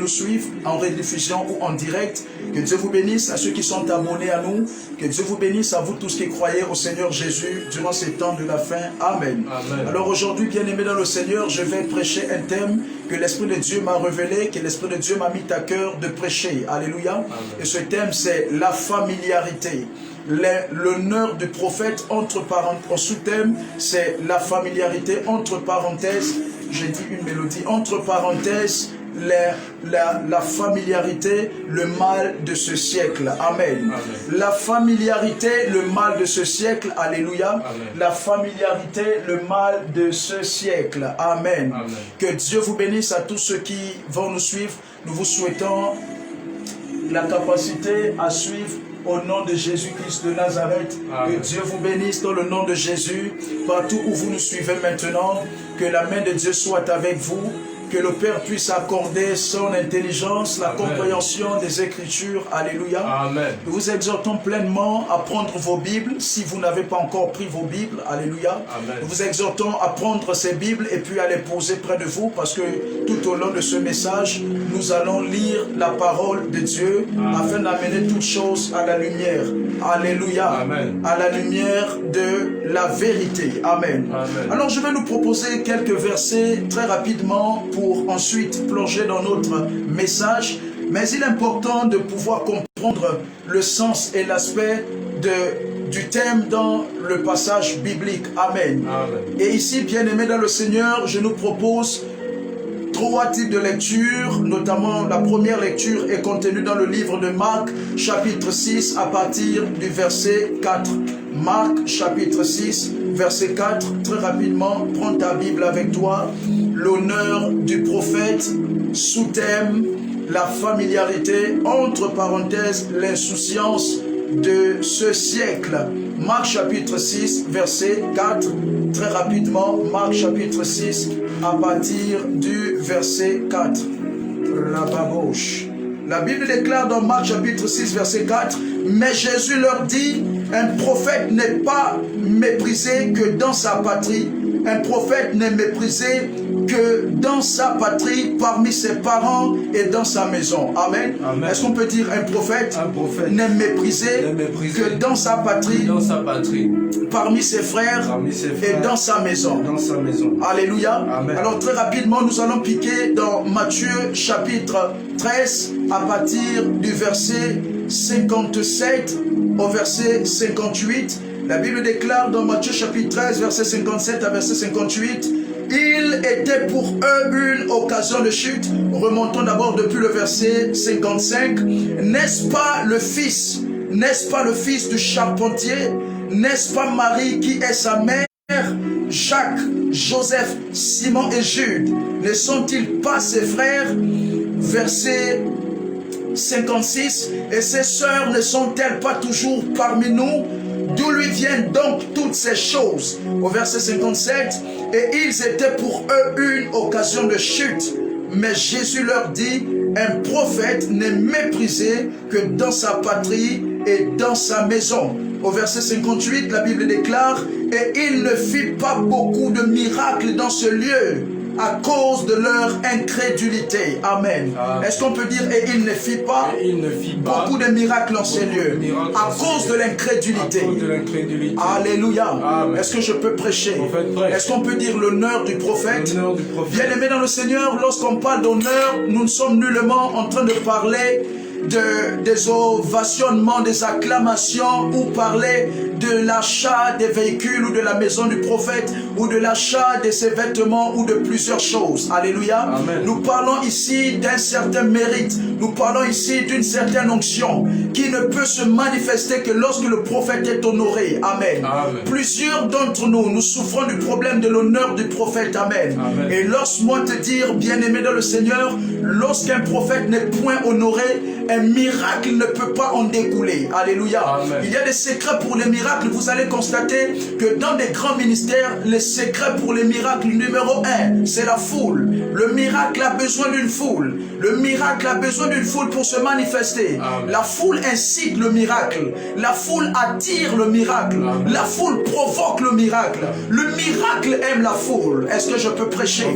nous suivent en rediffusion ou en direct. Que Dieu vous bénisse à ceux qui sont abonnés à nous. Que Dieu vous bénisse à vous tous qui croyez au Seigneur Jésus durant ces temps de la fin. Amen. Amen. Alors aujourd'hui, bien-aimés dans le Seigneur, je vais prêcher un thème que l'Esprit de Dieu m'a révélé, que l'Esprit de Dieu m'a mis à cœur de prêcher. Alléluia. Amen. Et ce thème, c'est la familiarité. L'honneur du prophète, entre parenthèses, en sous-thème, c'est la familiarité, entre parenthèses, j'ai dit une mélodie, entre parenthèses, la familiarité, le mal de ce siècle. Amen. Amen. La familiarité, le mal de ce siècle. Alléluia. Amen. La familiarité, le mal de ce siècle. Amen. Amen. Que Dieu vous bénisse à tous ceux qui vont nous suivre. Nous vous souhaitons la capacité à suivre au nom de Jésus-Christ de Nazareth. Amen. Que Dieu vous bénisse dans le nom de Jésus. Partout où vous nous suivez maintenant, que la main de Dieu soit avec vous. Que le Père puisse accorder son intelligence, la compréhension des Écritures. Alléluia. Amen. Nous vous exhortons pleinement à prendre vos Bibles, si vous n'avez pas encore pris vos Bibles. Alléluia. Amen. Nous vous exhortons à prendre ces Bibles et puis à les poser près de vous, parce que tout au long de ce message, nous allons lire la parole de Dieu. Amen. Afin d'amener toutes choses à la lumière. Alléluia. Amen. À la lumière de la vérité. Amen. Amen. Alors je vais nous proposer quelques versets très rapidement pour ensuite plonger dans notre message. Mais il est important de pouvoir comprendre le sens et l'aspect du thème dans le passage biblique. Amen. Amen. Et ici, bien-aimés dans le Seigneur, je nous propose 3 types de lectures, notamment la première lecture est contenue dans le livre de Marc, chapitre 6, à partir du verset 4. Marc, chapitre 6, verset 4. Très rapidement, prends ta Bible avec toi. L'honneur du prophète, sous-thème, la familiarité, entre parenthèses, l'insouciance de ce siècle. Marc, chapitre 6, verset 4. Très rapidement, Marc, chapitre 6, à partir du verset 4. La Bible déclare dans Marc chapitre 6 verset 4, « Mais Jésus leur dit, un prophète n'est pas méprisé que dans sa patrie, un prophète n'est méprisé que dans sa patrie, parmi ses parents et dans sa maison. » Amen. Amen. Est-ce qu'on peut dire un prophète n'est méprisé que dans sa patrie, parmi ses frères, et dans sa maison. Alléluia. Amen. Alors très rapidement, nous allons piquer dans Matthieu chapitre 13 à partir du verset 57 au verset 58. La Bible déclare dans Matthieu chapitre 13, verset 57 à verset 58, « Il était pour eux une occasion de chute. » Remontons d'abord depuis le verset 55. « N'est-ce pas le fils du charpentier? N'est-ce pas Marie qui est sa mère? Jacques, Joseph, Simon et Jude, ne sont-ils pas ses frères? » Verset 56. « Et ses sœurs ne sont-elles pas toujours parmi nous? D'où lui viennent donc toutes ces choses? » Au verset 57. « Et ils étaient pour eux une occasion de chute. Mais Jésus leur dit, un prophète n'est méprisé que dans sa patrie et dans sa maison. » Au verset 58, la Bible déclare, « Et il ne fit pas beaucoup de miracles dans ce lieu à cause de leur incrédulité. » Amen. Est-ce qu'on peut dire, et il ne fit pas beaucoup de miracles dans ces lieux à cause de l'incrédulité? Alléluia. Est-ce que je peux prêcher? Est-ce qu'on peut dire l'honneur du prophète? Bien-aimé dans le Seigneur, lorsqu'on parle d'honneur, nous ne sommes nullement en train de parler des ovationnements, des acclamations, ou parler de l'achat des véhicules ou de la maison du prophète, ou de l'achat de ses vêtements ou de plusieurs choses. Alléluia. Amen. Nous parlons ici d'un certain mérite. Nous parlons ici d'une certaine onction qui ne peut se manifester que lorsque le prophète est honoré. Amen. Amen. Plusieurs d'entre nous, nous souffrons du problème de l'honneur du prophète. Amen. Amen. Et lorsque-moi te dire, bien-aimé dans le Seigneur, lorsqu'un prophète n'est point honoré, un miracle ne peut pas en découler. Alléluia. Amen. Il y a des secrets pour les miracles. Vous allez constater que dans des grands ministères, les secrets pour les miracles, numéro 1, c'est la foule. Le miracle a besoin d'une foule. Le miracle a besoin d'une foule pour se manifester. Amen. La foule incite le miracle. La foule attire le miracle. Amen. La foule provoque le miracle. Le miracle aime la foule. Est-ce que je peux prêcher?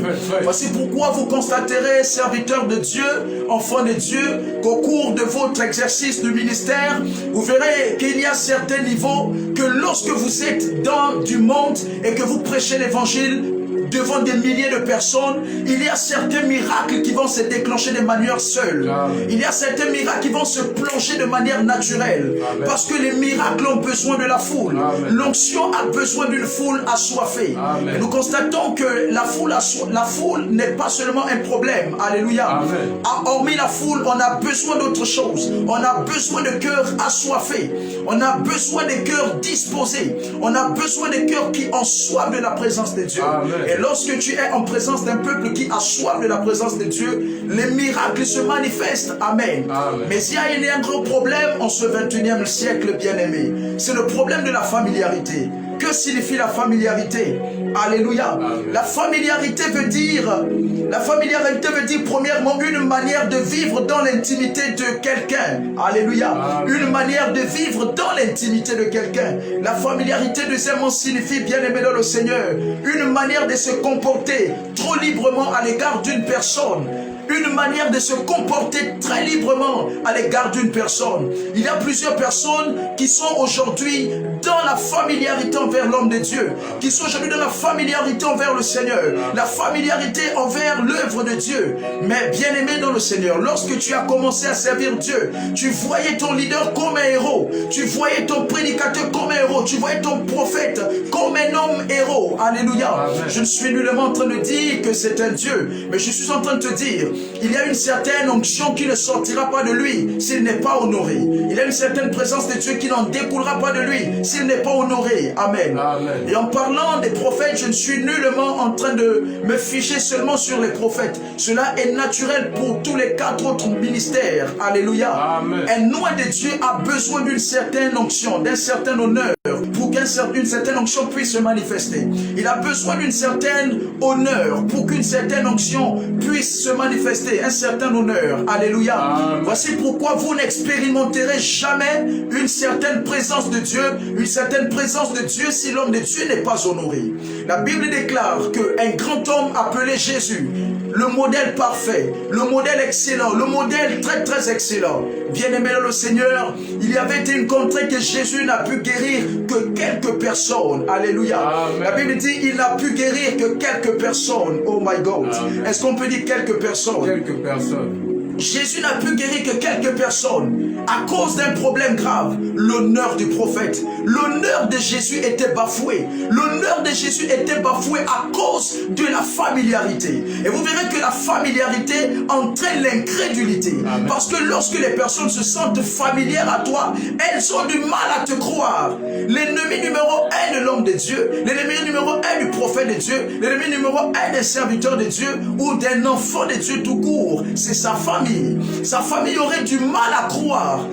Voici pourquoi vous constaterez, serviteurs de Dieu, enfants de Dieu, qu'au cours de votre exercice du ministère, vous verrez qu'il y a certains niveaux que lorsque vous êtes dans du monde et que vous prêchez l'évangile devant des milliers de personnes, il y a certains miracles qui vont se déclencher de manière seule. Amen. Il y a certains miracles qui vont se plonger de manière naturelle. Amen. Parce que les miracles ont besoin de la foule. L'onction a besoin d'une foule assoiffée. Amen. Et nous constatons que la foule n'est pas seulement un problème. Alléluia. Amen. Hormis la foule, on a besoin d'autre chose. On a besoin de cœurs assoiffés. On a besoin de cœurs disposés. On a besoin de cœurs qui ont soif de la présence de Dieu. Amen. Et lorsque tu es en présence d'un peuple qui a soif de la présence de Dieu, les miracles se manifestent. Amen. Amen. Mais il y a un gros problème en ce 21e siècle, bien-aimé. C'est le problème de la familiarité. Que signifie la familiarité? Alléluia. Amen. La familiarité veut dire premièrement une manière de vivre dans l'intimité de quelqu'un. Alléluia. Amen. Une manière de vivre dans l'intimité de quelqu'un. La familiarité, deuxièmement, signifie, bien-aimé dans le Seigneur, une manière de se comporter trop librement à l'égard d'une personne. Une manière de se comporter très librement à l'égard d'une personne. Il y a plusieurs personnes qui sont aujourd'hui dans la familiarité envers l'homme de Dieu, qui sont aujourd'hui dans la familiarité envers le Seigneur, la familiarité envers l'œuvre de Dieu. Mais bien aimé dans le Seigneur, lorsque tu as commencé à servir Dieu, tu voyais ton leader comme un héros, tu voyais ton prédicateur comme un héros, tu voyais ton prophète comme un homme héros. Alléluia. Amen. Je ne suis nullement en train de dire que c'est un Dieu, mais je suis en train de te dire, il y a une certaine onction qui ne sortira pas de lui s'il n'est pas honoré. Il y a une certaine présence de Dieu qui n'en découlera pas de lui s'il n'est pas honoré. Amen. Amen. Et en parlant des prophètes, je ne suis nullement en train de me ficher seulement sur les prophètes. Cela est naturel pour tous les 4 autres ministères. Alléluia. Amen. Un oint de Dieu a besoin d'une certaine onction, d'un certain honneur pour qu'une certaine onction puisse se manifester. Il a besoin d'une certaine honneur pour qu'une certaine onction puisse se manifester, un certain honneur. Alléluia. Amen. Voici pourquoi vous n'expérimenterez jamais une certaine présence de Dieu, si l'homme de Dieu n'est pas honoré. La Bible déclare qu'un grand homme appelé Jésus, le modèle parfait, le modèle excellent, le modèle très très excellent, bien-aimé dans le Seigneur, il y avait une contrée que Jésus n'a pu guérir que quelques personnes. Alléluia. Amen. La Bible dit il n'a pu guérir que quelques personnes. Oh my God. Est-ce qu'on peut dire quelques personnes? Quelques personnes. Jésus n'a pu guérir que quelques personnes à cause d'un problème grave, l'honneur du prophète. L'honneur de Jésus était bafoué. L'honneur de Jésus était bafoué à cause de la familiarité. Et vous verrez que la familiarité entraîne l'incrédulité. Parce que lorsque les personnes se sentent familières à toi, elles ont du mal à te croire. L'ennemi numéro 1 de l'homme de Dieu, l'ennemi numéro 1 du prophète de Dieu, l'ennemi numéro 1 des serviteurs de Dieu ou d'un enfant de Dieu tout court, c'est sa famille. Sa famille aurait du mal à croire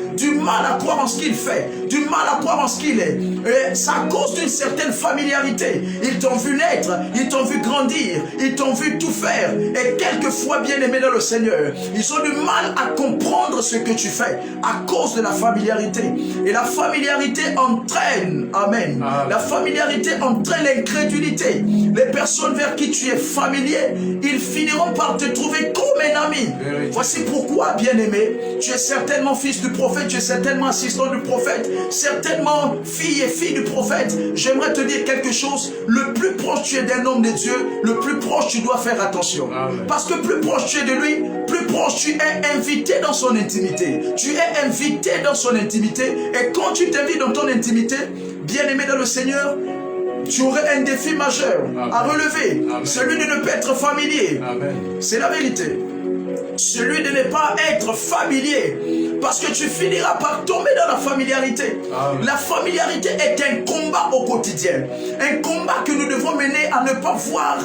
en ce qu'il fait, du mal à croire en ce qu'il est. Et c'est à cause d'une certaine familiarité. Ils t'ont vu naître, ils t'ont vu grandir, ils t'ont vu tout faire. Et quelquefois, bien aimé dans le Seigneur, ils ont du mal à comprendre ce que tu fais à cause de la familiarité. Et la familiarité entraîne, amen, la familiarité entraîne l'incrédulité. Les personnes vers qui tu es familier, ils finiront par te trouver comme un ami. Voici pourquoi, bien-aimé, tu es certainement fils du prophète, tu es certainement assistant du prophète, certainement fille et fille du prophète. J'aimerais te dire quelque chose, le plus proche tu es d'un homme de Dieu, le plus proche tu dois faire attention. Amen. Parce que plus proche tu es de lui, plus proche tu es invité dans son intimité. Tu es invité dans son intimité, et quand tu t'invites dans ton intimité, bien-aimé dans le Seigneur, tu aurais un défi majeur à relever. Amen. Celui de ne pas être familier. C'est la vérité. Celui de ne pas être familier, parce que tu finiras par tomber dans la familiarité. Amen. La familiarité est un combat au quotidien, un combat que nous devons mener à ne pas voir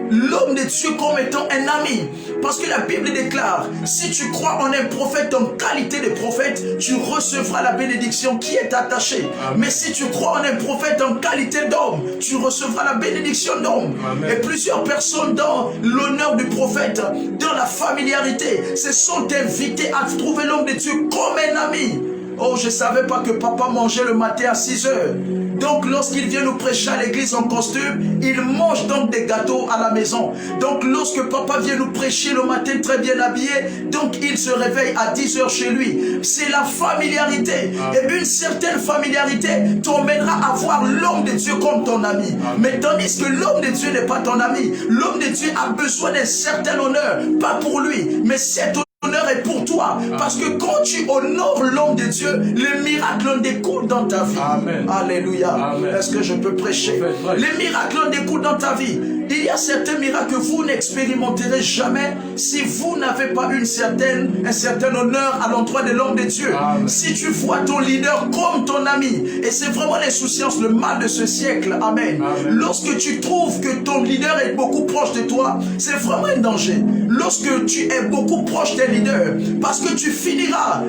l'homme de Dieu comme étant un ami, Parce que la Bible déclare, si tu crois en un prophète en qualité de prophète, tu recevras la bénédiction qui est attachée. Amen. Mais si tu crois en un prophète en qualité d'homme, tu recevras la bénédiction d'homme. Et plusieurs personnes dans l'honneur du prophète, dans la familiarité, se sont invitées à trouver l'homme de Dieu comme un ami. Oh, je ne savais pas que papa mangeait le matin à 6 heures. Donc, lorsqu'il vient nous prêcher à l'église en costume, il mange donc des gâteaux à la maison. Donc, lorsque papa vient nous prêcher le matin très bien habillé, donc il se réveille à 10 heures chez lui. C'est la familiarité. Et une certaine familiarité t'emmènera à voir l'homme de Dieu comme ton ami. Mais tandis que l'homme de Dieu n'est pas ton ami, l'homme de Dieu a besoin d'un certain honneur, pas pour lui, mais cet honneur est pour toi. Parce que quand tu honores l'homme de Dieu, le miracle en découle dans ta vie. Amen. Alléluia. Est-ce que je peux prêcher? Les miracles en découlent dans ta vie. Il y a certains miracles que vous n'expérimenterez jamais si vous n'avez pas un certain honneur à l'endroit de l'homme de Dieu. Amen. Si tu vois ton leader comme ton ami, et c'est vraiment l'insouciance, le mal de ce siècle. Amen. Amen. Lorsque tu trouves que ton leader est beaucoup proche de toi, c'est vraiment un danger. Lorsque tu es beaucoup proche d'un leader, parce que tu finiras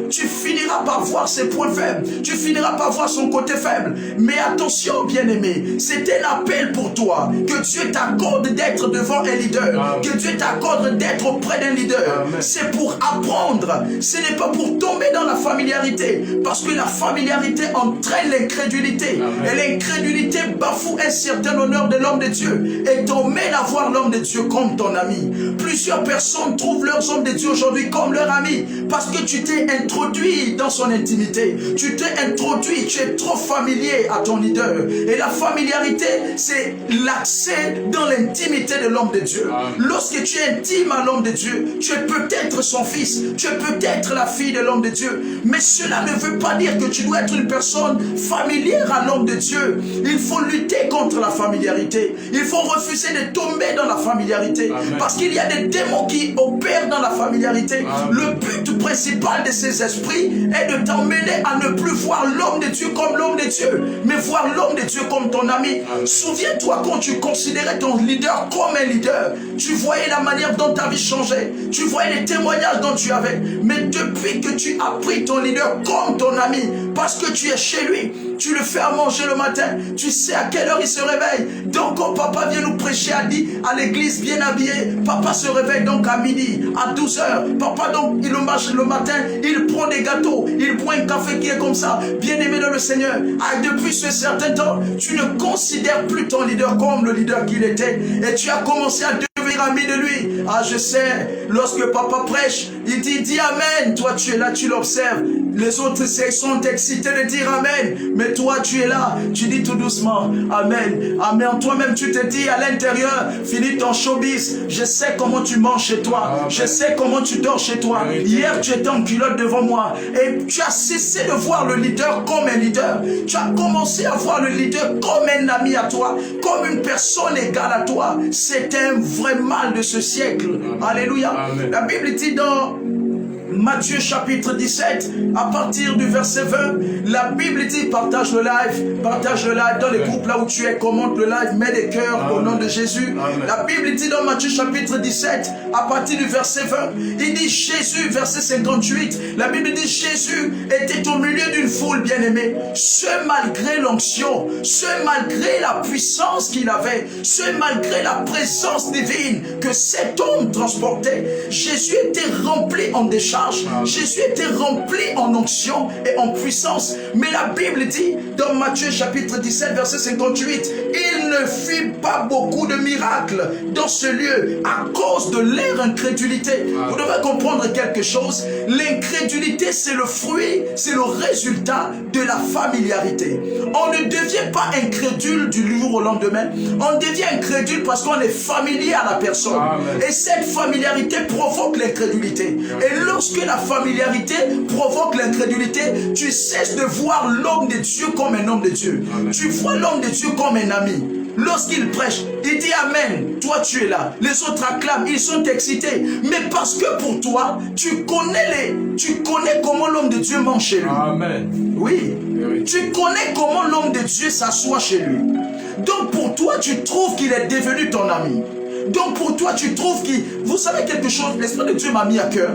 par voir ses points faibles, tu finiras par voir son côté faible. Mais attention, bien-aimé, c'est un appel pour toi, que Dieu t'accorde d'être devant un leader. Amen. Que Dieu t'accorde d'être auprès d'un leader. C'est pour apprendre. Ce n'est pas pour tomber dans la familiarité. Parce que la familiarité entraîne l'incrédulité. Et l'incrédulité bafoue un certain honneur de l'homme de Dieu. Et t'emmène à voir l'homme de Dieu comme ton ami. Plusieurs personnes trouvent leurs hommes de Dieu aujourd'hui comme leur ami. Parce que tu t'es introduit dans son intimité. Tu t'es introduit. Tu es trop familier à ton leader. Et la familiarité, c'est l'accès dans l'intimité de l'homme de Dieu. Lorsque tu es intime à l'homme de Dieu, tu es peut-être son fils, tu es peut-être la fille de l'homme de Dieu, mais cela ne veut pas dire que tu dois être une personne familière à l'homme de Dieu. Il faut lutter contre la familiarité. Il faut refuser de tomber dans la familiarité. Amen. Parce qu'il y a des démons qui opèrent dans la familiarité. Amen. Le but principal de ces esprits est de t'emmener à ne plus voir l'homme de Dieu comme l'homme de Dieu, mais voir l'homme de Dieu comme ton ami. Souviens-toi quand tu considérais ton leader comme un leader, tu voyais la manière dont ta vie changeait, tu voyais les témoignages dont tu avais. Mais depuis que tu as pris ton leader comme ton ami, parce que tu es chez lui, tu le fais à manger le matin, tu sais à quelle heure il se réveille. Donc quand papa vient nous prêcher à l'église bien habillé, papa se réveille donc à midi, à 12 heures. Papa donc il marche le matin, il prend des gâteaux, il boit un café qui est comme ça. Bien aimé dans le Seigneur, depuis ce certain temps, tu ne considères plus ton leader comme le leader qu'il était. Et tu as commencé à devenir ami de lui. Ah, je sais, lorsque papa prêche, il dit Amen. Toi, tu es là, tu l'observes. Les autres sont excités de dire Amen. Mais toi, tu es là, tu dis tout doucement Amen. Amen. Toi-même, tu te dis à l'intérieur, finis ton showbiz. Je sais comment tu manges chez toi. Amen. Je sais comment tu dors chez toi. Hier, tu étais en culotte devant moi. Et tu as cessé de voir le leader comme un leader. Tu as commencé à voir le leader comme un ami à toi, comme une personne égale à toi. C'est un vrai mal de ce siècle. Amen. Alléluia. Amen. La Bible dit dans Matthieu chapitre 17, à partir du verset 20, la Bible dit partage le live dans les groupes là où tu es, commente le live, mets des cœurs au nom de Jésus. Amen. La Bible dit dans Matthieu chapitre 17, à partir du verset 20, il dit Jésus, verset 58, la Bible dit Jésus était au milieu d'une foule bien-aimée, ce malgré l'onction, ce malgré la puissance qu'il avait, ce malgré la présence divine que cet homme transportait, Jésus était rempli en décharge. Jésus était rempli en onction et en puissance. Mais la Bible dit dans Matthieu chapitre 17 verset 58, il ne fit pas beaucoup de miracles dans ce lieu à cause de leur incrédulité. Vous devez comprendre quelque chose. L'incrédulité, c'est le fruit, c'est le résultat de la familiarité. On ne devient pas incrédule du jour au lendemain. On devient incrédule parce qu'on est familier à la personne. Amen. Et cette familiarité provoque l'incrédulité. Et lorsque la familiarité provoque l'incrédulité, tu cesses de voir l'homme de Dieu comme un homme de Dieu. Amen. Tu vois l'homme de Dieu comme un ami. Lorsqu'il prêche, il dit Amen. Toi, tu es là. Les autres acclament, ils sont excités. Mais parce que pour toi, tu connais comment l'homme de Dieu mange chez lui. Amen. Oui. Tu connais comment l'homme de Dieu s'assoit chez lui. Donc pour toi, tu trouves qu'il est devenu ton ami. Donc pour toi, tu trouves que... Vous savez quelque chose, l'Esprit de Dieu m'a mis à cœur.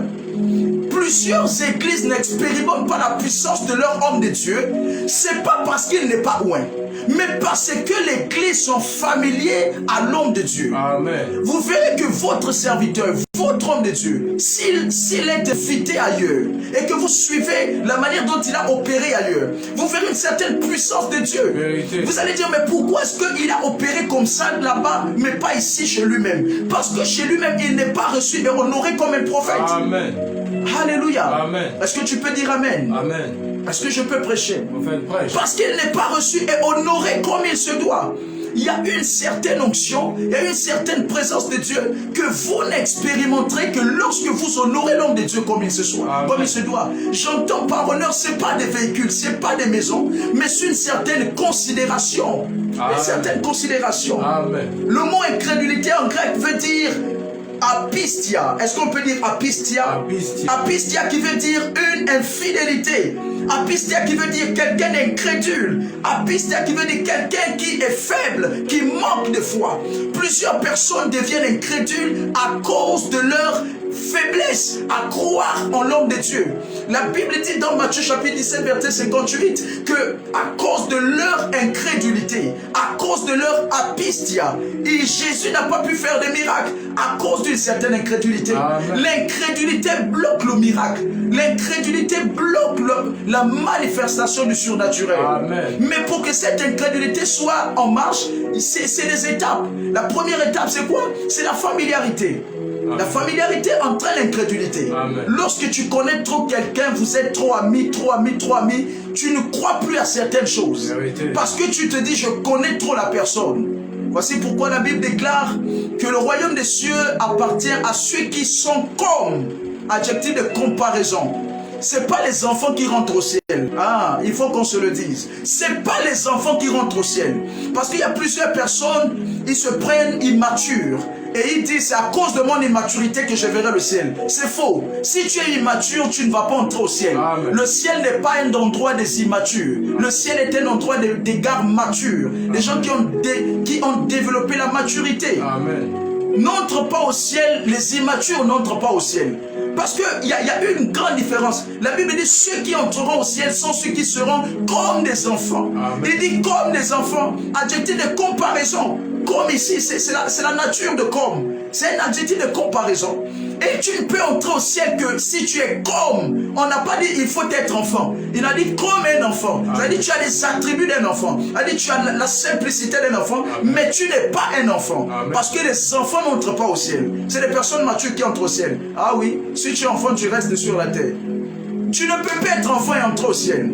Plusieurs églises n'expérimentent pas la puissance de leur homme de Dieu. C'est pas parce qu'il n'est pas loin, mais parce que l'église sont familiers à l'homme de Dieu. Amen. Vous verrez que votre serviteur, votre homme de Dieu, s'il est invité ailleurs et que vous suivez la manière dont il a opéré ailleurs, vous verrez une certaine puissance de Dieu. Vérité. Vous allez dire, mais pourquoi est-ce qu'il a opéré comme ça là-bas, mais pas ici chez lui-même? Parce que chez lui-même, il n'est pas reçu et honoré comme un prophète. Amen. Alléluia. Amen. Est-ce que tu peux dire Amen? Amen. Est-ce que je peux prêcher? Prêche. Parce qu'il n'est pas reçu et honoré comme il se doit. Il y a une certaine onction, il y a une certaine présence de Dieu que vous n'expérimenterez que lorsque vous honorez l'homme de Dieu comme il se soit, comme il se doit. J'entends par honneur, ce n'est pas des véhicules, ce n'est pas des maisons, mais c'est une certaine considération. Amen. Une certaine considération. Amen. Le mot incrédulité en grec veut dire apistia. Est-ce qu'on peut dire apistia? Apistia. Apistia qui veut dire une infidélité. Apistia qui veut dire quelqu'un d'incrédule. Apistia qui veut dire quelqu'un qui est faible, qui manque de foi. Plusieurs personnes deviennent incrédules à cause de leur faiblesse à croire en l'homme de Dieu. La Bible dit dans Matthieu chapitre 17 verset 58 que à cause de leur incrédulité, à cause de leur apistia, et Jésus n'a pas pu faire des miracles à cause d'une certaine incrédulité. L'incrédulité bloque le miracle. L'incrédulité bloque la manifestation du surnaturel. Amen. Mais pour que cette incrédulité soit en marche, c'est des étapes. La première étape, c'est quoi? C'est la familiarité. Amen. La familiarité entraîne l'incrédulité. Lorsque tu connais trop quelqu'un, vous êtes trop amis, tu ne crois plus à certaines choses. Vérité. Parce que tu te dis, je connais trop la personne. Voici pourquoi la Bible déclare que le royaume des cieux appartient à ceux qui sont comme, adjectif de comparaison. C'est pas les enfants qui rentrent au ciel. Ah, il faut qu'on se le dise. C'est pas les enfants qui rentrent au ciel. Parce qu'il y a plusieurs personnes, ils se prennent immatures. Et ils disent, c'est à cause de mon immaturité que je verrai le ciel. C'est faux. Si tu es immature, tu ne vas pas entrer au ciel. Amen. Le ciel n'est pas un endroit des immatures. Le ciel est un endroit des gars matures. Des gens qui ont développé la maturité. Amen. N'entre pas au ciel, les immatures n'entrent pas au ciel. Parce qu'il y a une grande différence. La Bible dit, ceux qui entreront au ciel sont ceux qui seront comme des enfants. Amen. Il dit comme des enfants, adjectif de comparaison. Comme ici, c'est la nature de comme. C'est un adjectif de comparaison. Et tu ne peux entrer au ciel que si tu es comme. On n'a pas dit il faut être enfant. Il a dit comme un enfant. Il a dit tu as les attributs d'un enfant. Il a dit tu as la simplicité d'un enfant. Amen. Mais tu n'es pas un enfant. Amen. Parce que les enfants n'entrent pas au ciel. C'est les personnes matures qui entrent au ciel. Ah oui, si tu es enfant, tu restes sur la terre. Tu ne peux pas être enfant et entrer au ciel.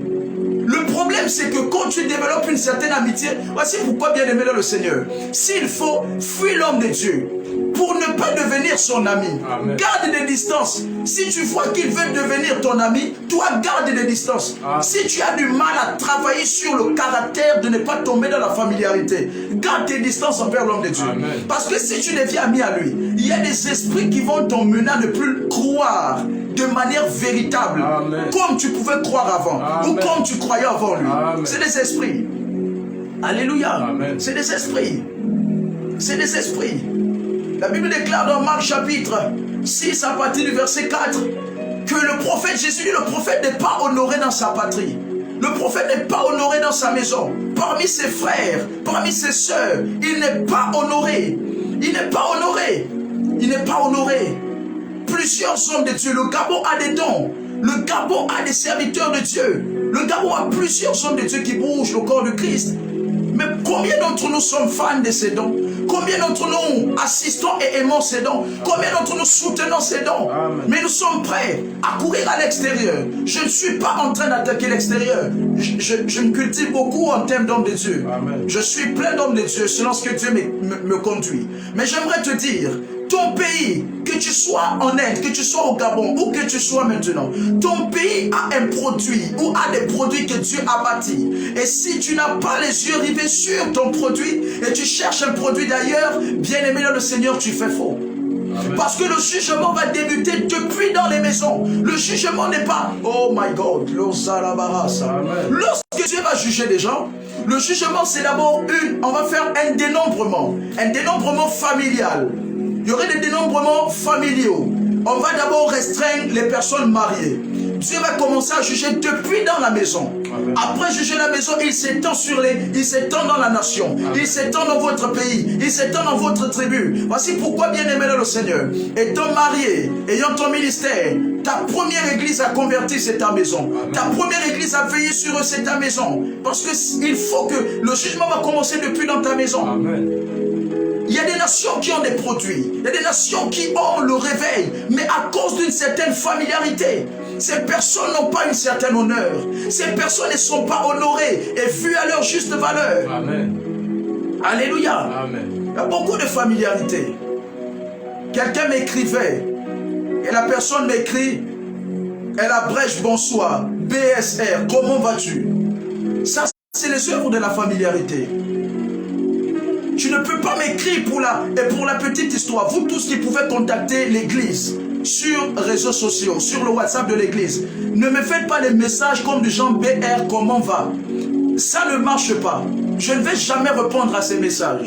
Le problème, c'est que quand tu développes une certaine amitié, voici pourquoi bien aimé dans le Seigneur. S'il faut, fuis l'homme de Dieu pour ne pas devenir son ami. Amen. Garde des distances. Si tu vois qu'il veut devenir ton ami, toi garde des distances. Amen. Si tu as du mal à travailler sur le caractère de ne pas tomber dans la familiarité, garde tes distances envers l'homme de Dieu. Amen. Parce que si tu deviens ami à lui, il y a des esprits qui vont t'emmener à ne plus croire de manière véritable. Amen. Comme tu pouvais croire avant. Amen. Ou comme tu croyais avant lui. C'est des esprits. Alléluia. C'est des esprits. C'est des esprits. La Bible déclare dans Marc chapitre 6 à partir du verset 4 que le prophète Jésus dit, le prophète n'est pas honoré dans sa patrie. Le prophète n'est pas honoré dans sa maison. Parmi ses frères, parmi ses sœurs, il n'est pas honoré. Il n'est pas honoré. Il n'est pas honoré. Plusieurs hommes de Dieu. Le Gabon a des dons. Le Gabon a des serviteurs de Dieu. Le Gabon a plusieurs hommes de Dieu qui bougent le corps de Christ. Mais combien d'entre nous sommes fans de ces dons? Combien d'entre nous assistons et aimons ces dons? Combien d'entre nous soutenons ces dons? Amen. Mais nous sommes prêts à courir à l'extérieur. Je ne suis pas en train d'attaquer l'extérieur. Je me cultive beaucoup en termes d'hommes de Dieu. Amen. Je suis plein d'hommes de Dieu selon ce que Dieu me conduit. Mais j'aimerais te dire, ton pays, que tu sois en Inde, que tu sois au Gabon, ou que tu sois maintenant, ton pays a un produit ou a des produits que Dieu a bâtis. Et si tu n'as pas les yeux rivés sur ton produit et tu cherches un produit d'ailleurs, bien aimé dans le Seigneur, tu fais faux. Amen. Parce que le jugement va débuter depuis dans les maisons. Le jugement n'est pas, oh my God, lorsque Dieu va juger des gens, le jugement c'est d'abord on va faire un dénombrement familial. Il y aurait des dénombrements familiaux. On va d'abord restreindre les personnes mariées. Dieu va commencer à juger depuis dans la maison. Amen. Après juger la maison, il s'étend il s'étend dans la nation. Amen. Il s'étend dans votre pays. Il s'étend dans votre tribu. Voici pourquoi, bien-aimé dans le Seigneur, étant marié, ayant ton ministère, ta première église à convertir, c'est ta maison. Amen. Ta première église à veiller sur eux, c'est ta maison. Parce qu'il faut que le jugement va commencer depuis dans ta maison. Amen. Il y a des nations qui ont des produits. Il y a des nations qui ont le réveil. Mais à cause d'une certaine familiarité, ces personnes n'ont pas une certaine honneur. Ces personnes ne sont pas honorées et vues à leur juste valeur. Amen. Alléluia. Amen. Il y a beaucoup de familiarité. Quelqu'un m'écrivait et la personne m'écrit, elle abrège bonsoir, BSR, comment vas-tu? Ça, c'est les œuvres de la familiarité. Tu ne peux pas m'écrire pour la petite histoire. Vous tous qui pouvez contacter l'église sur les réseaux sociaux, sur le WhatsApp de l'église, ne me faites pas des messages comme du genre BR, comment va? Ça ne marche pas. Je ne vais jamais répondre à ces messages.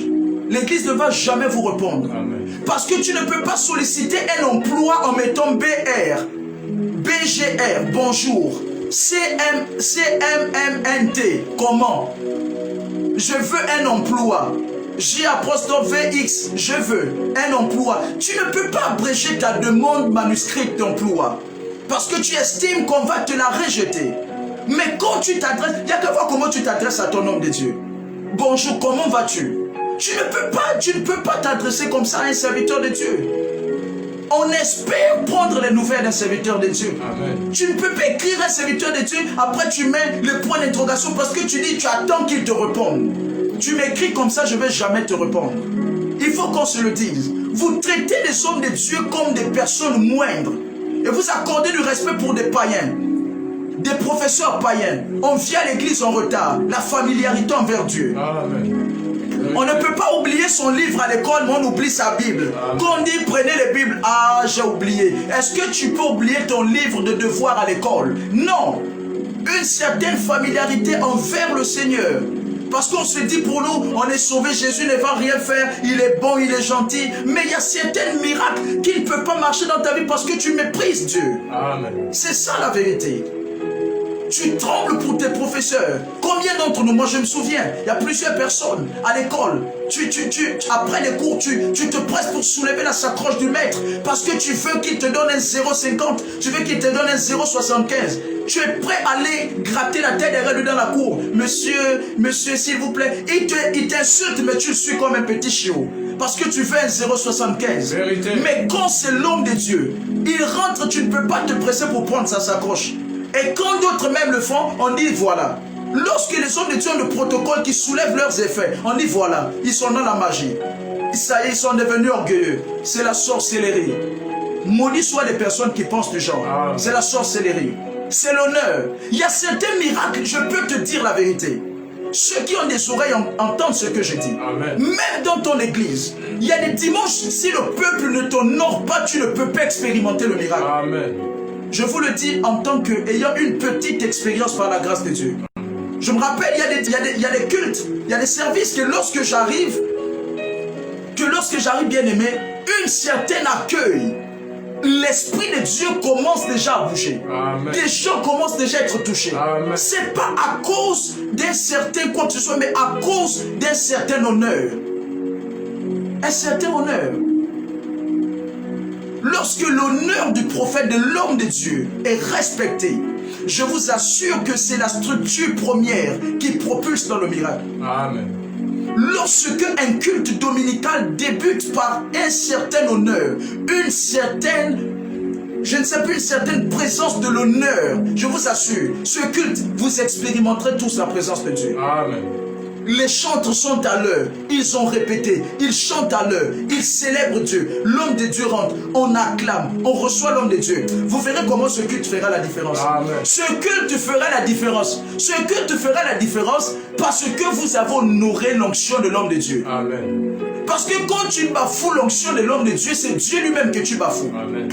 L'église ne va jamais vous répondre. Amen. Parce que tu ne peux pas solliciter un emploi en mettant BR, BGR, bonjour, CMMNT, comment? Je veux un emploi. J'_VX, je veux un emploi. Tu ne peux pas abréger ta demande manuscrite d'emploi parce que tu estimes qu'on va te la rejeter. Mais quand tu t'adresses, il y a qu'à voir comment tu t'adresses à ton homme de Dieu. Bonjour, comment vas-tu? Tu ne peux pas t'adresser comme ça à un serviteur de Dieu. On espère prendre les nouvelles d'un serviteur de Dieu. Amen. Tu ne peux pas écrire un serviteur de Dieu, après tu mets le point d'interrogation parce que tu dis tu attends qu'il te réponde. Tu m'écris comme ça, je ne vais jamais te répondre. Il faut qu'on se le dise. Vous traitez les hommes de Dieu comme des personnes moindres. Et vous accordez du respect pour des païens. Des professeurs païens. On vient à l'église en retard. La familiarité envers Dieu. Amen. On ne peut pas oublier son livre à l'école, mais on oublie sa Bible. Amen. Quand on dit prenez les Bibles, ah j'ai oublié. Est-ce que tu peux oublier ton livre de devoir à l'école? Non. Une certaine familiarité envers le Seigneur. Parce qu'on se dit pour nous, on est sauvé, Jésus ne va rien faire, il est bon, il est gentil. Mais il y a certains miracles qui ne peuvent pas marcher dans ta vie parce que tu méprises Dieu. Amen. C'est ça la vérité. Tu trembles pour tes professeurs. Combien d'entre nous, moi je me souviens, il y a plusieurs personnes à l'école. Après les cours, tu te presses pour soulever la sacoche du maître parce que tu veux qu'il te donne un 0,50, tu veux qu'il te donne un 0,75. Tu es prêt à aller gratter la tête derrière lui dans la cour. Monsieur, s'il vous plaît. Il t'insulte, mais tu le suis comme un petit chiot. Parce que tu veux un 0,75. Mais quand c'est l'homme de Dieu, il rentre, tu ne peux pas te presser pour prendre sa sacoche. Et quand d'autres même le font, on dit voilà. Lorsque les hommes de Dieu ont le protocole qui soulève leurs effets, on dit voilà, ils sont dans la magie. Ça y est, ils sont devenus orgueilleux. C'est la sorcellerie. Maudit soient les personnes qui pensent du genre. C'est la sorcellerie. C'est l'honneur. Il y a certains miracles, je peux te dire la vérité. Ceux qui ont des oreilles entendent ce que je dis. Amen. Même dans ton église, il y a des dimanches, si le peuple ne t'honore pas, tu ne peux pas expérimenter le miracle. Amen. Je vous le dis en tant qu'ayant une petite expérience par la grâce de Dieu. Je me rappelle, il y a des cultes, il y a des services que lorsque j'arrive bien aimé, un certain accueil, l'Esprit de Dieu commence déjà à bouger. Amen. Des gens commencent déjà à être touchés. Ce n'est pas à cause d'un certain quoi que ce soit, mais à cause d'un certain honneur. Un certain honneur. Lorsque l'honneur du prophète, de l'homme de Dieu est respecté, je vous assure que c'est la structure première qui propulse dans le miracle. Amen. Lorsque un culte dominical débute par un certain honneur, une certaine présence de l'honneur, je vous assure, ce culte, vous expérimenterez tous la présence de Dieu. Amen. Les chantres sont à l'heure, ils ont répété, ils chantent à l'heure, ils célèbrent Dieu, l'homme de Dieu rentre, on acclame, on reçoit l'homme de Dieu. Vous verrez comment ce culte fera la différence. Amen. Ce culte fera la différence. Ce culte fera la différence parce que vous avez honoré l'onction de l'homme de Dieu. Amen. Parce que quand tu bafoues l'onction de l'homme de Dieu, c'est Dieu lui-même que tu bafoues. Amen.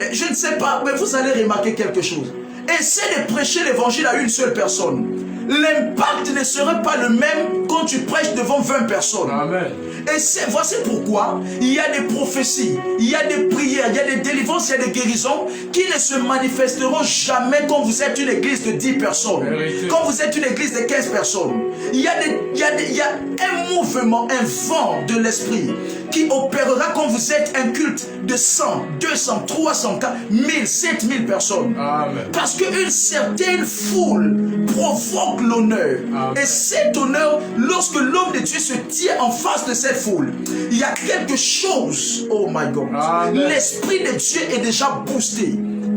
Et je ne sais pas, mais vous allez remarquer quelque chose. essaie de prêcher l'évangile à une seule personne. L'impact ne serait pas le même quand tu prêches devant 20 personnes. Amen. Et voici pourquoi il y a des prophéties, il y a des prières, il y a des délivrances, il y a des guérisons qui ne se manifesteront jamais quand vous êtes une église de 10 personnes. Vérité. Quand vous êtes une église de 15 personnes. Il y a un mouvement, un vent de l'esprit qui opérera quand vous êtes un culte de 100, 200, 300, 1000, 7000 personnes. Amen. Parce qu'une certaine foule provoque l'honneur. Et cet honneur, lorsque l'homme de Dieu se tient en face de cette foule, il y a quelque chose, oh my God, l'esprit de Dieu est déjà boosté.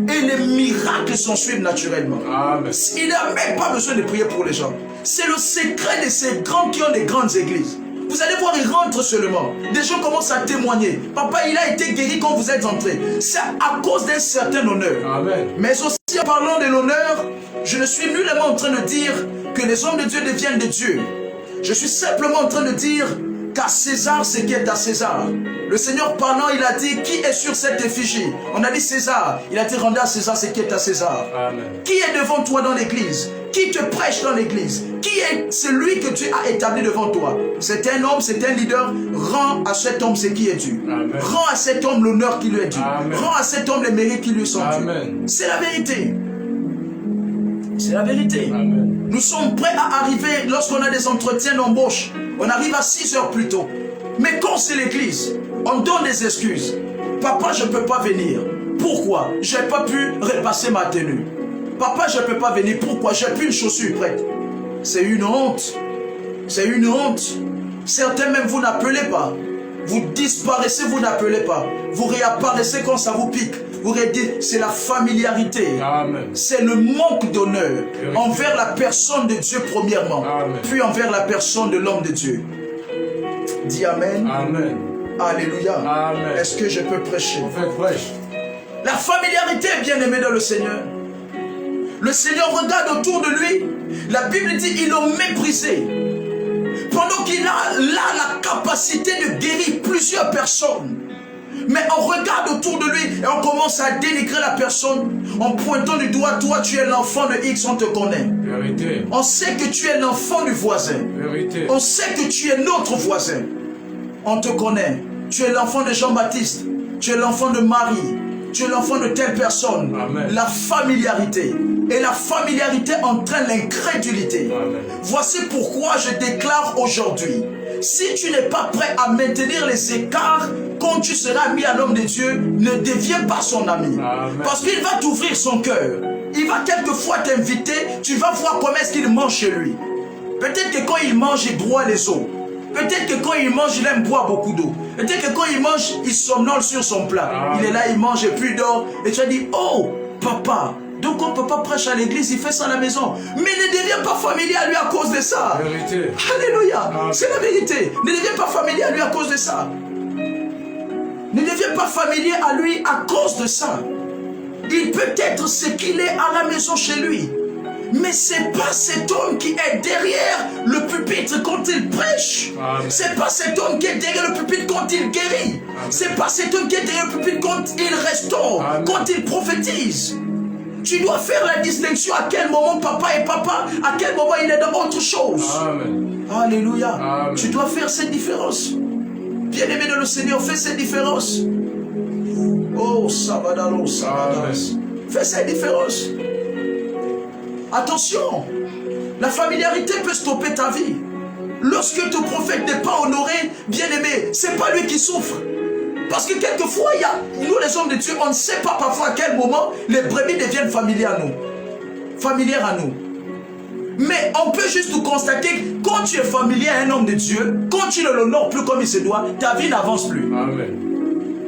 Et les miracles s'en suivent naturellement. Amen. Il n'a même pas besoin de prier pour les gens. C'est le secret de ces grands qui ont des grandes églises. Vous allez voir, ils rentrent seulement. Des gens commencent à témoigner. Papa, il a été guéri quand vous êtes entré. C'est à cause d'un certain honneur. Amen. Mais aussi en parlant de l'honneur, je ne suis nullement en train de dire que les hommes de Dieu deviennent de Dieu. Je suis simplement en train de dire qu'à César, ce qui est à César. Le Seigneur parlant, il a dit, qui est sur cette effigie? On a dit César. Il a dit, rendez à César ce qui est à César. Amen. Qui est devant toi dans l'église? Qui te prêche dans l'église? Qui est celui que Dieu a établi devant toi? C'est un homme, c'est un leader. Rends à cet homme ce qui est dû. Amen. Rends à cet homme l'honneur qui lui est dû. Amen. Rends à cet homme les mérites qui lui sont dus. C'est la vérité. C'est la vérité. Amen. Nous sommes prêts à arriver lorsqu'on a des entretiens d'embauche. On arrive à 6 heures plus tôt. Mais quand c'est l'église, on donne des excuses. Papa, je ne peux pas venir. Pourquoi? Je n'ai pas pu repasser ma tenue. Papa, je ne peux pas venir. Pourquoi? J'ai plus une chaussure prête. C'est une honte. C'est une honte. Certains même vous n'appelez pas. Vous disparaissez, vous n'appelez pas. Vous réapparaissez quand ça vous pique. Vous dites, c'est la familiarité. C'est le manque d'honneur envers la personne de Dieu premièrement. Amen. Puis envers la personne de l'homme de Dieu. Dis Amen. Amen. Alléluia. Amen. Est-ce que je peux prêcher? Prêche. La familiarité est bien aimée dans le Seigneur. Le Seigneur regarde autour de lui. La Bible dit ils l'ont méprisé. Pendant qu'il a là la capacité de guérir plusieurs personnes. Mais on regarde autour de lui et on commence à dénigrer la personne en pointant du doigt. Toi, tu es l'enfant de X, on te connaît. Vérité. On sait que tu es l'enfant du voisin. Vérité. On sait que tu es notre voisin. On te connaît. Tu es l'enfant de Jean-Baptiste. Tu es l'enfant de Marie. Tu es l'enfant de telle personne. Amen. La familiarité. Et la familiarité entraîne l'incrédulité. Voici pourquoi je déclare aujourd'hui, si tu n'es pas prêt à maintenir les écarts, quand tu seras mis à l'homme de Dieu, ne deviens pas son ami. Amen. Parce qu'il va t'ouvrir son cœur. Il va quelquefois t'inviter, tu vas voir comment est-ce qu'il mange chez lui. Peut-être que quand il mange, il broie les os. Peut-être que quand il mange, il aime boire beaucoup d'eau. Peut-être que quand il mange, il somnole sur son plat. Il est là, il mange et puis il dort. Et tu as dit, oh, papa, donc quand papa prêche à l'église, il fait ça à la maison. Mais ne deviens pas familier à lui à cause de ça. Vérité. Alléluia. C'est la vérité. Ne deviens pas familier à lui à cause de ça. Ne deviens pas familier à lui à cause de ça. Il peut être ce qu'il est à la maison chez lui. Mais ce n'est pas cet homme qui est derrière le pupitre quand il prêche. Ce n'est pas cet homme qui est derrière le pupitre quand il guérit. Ce n'est pas cet homme qui est derrière le pupitre quand il restaure, quand il prophétise. Tu dois faire la distinction à quel moment papa est papa, à quel moment il est dans autre chose. Amen. Alléluia. Amen. Tu dois faire cette différence. Bien-aimé de le Seigneur, fais cette différence. Oh, Sabadalo, Sabadas. Fais cette différence. Attention, la familiarité peut stopper ta vie. Lorsque ton prophète n'est pas honoré, bien-aimé, c'est pas lui qui souffre. Parce que quelquefois, nous les hommes de Dieu, on ne sait pas parfois à quel moment les brebis deviennent familières à nous. Familières à nous. Mais on peut juste constater que quand tu es familier à un homme de Dieu, quand tu ne l'honores plus comme il se doit, ta vie n'avance plus. Amen.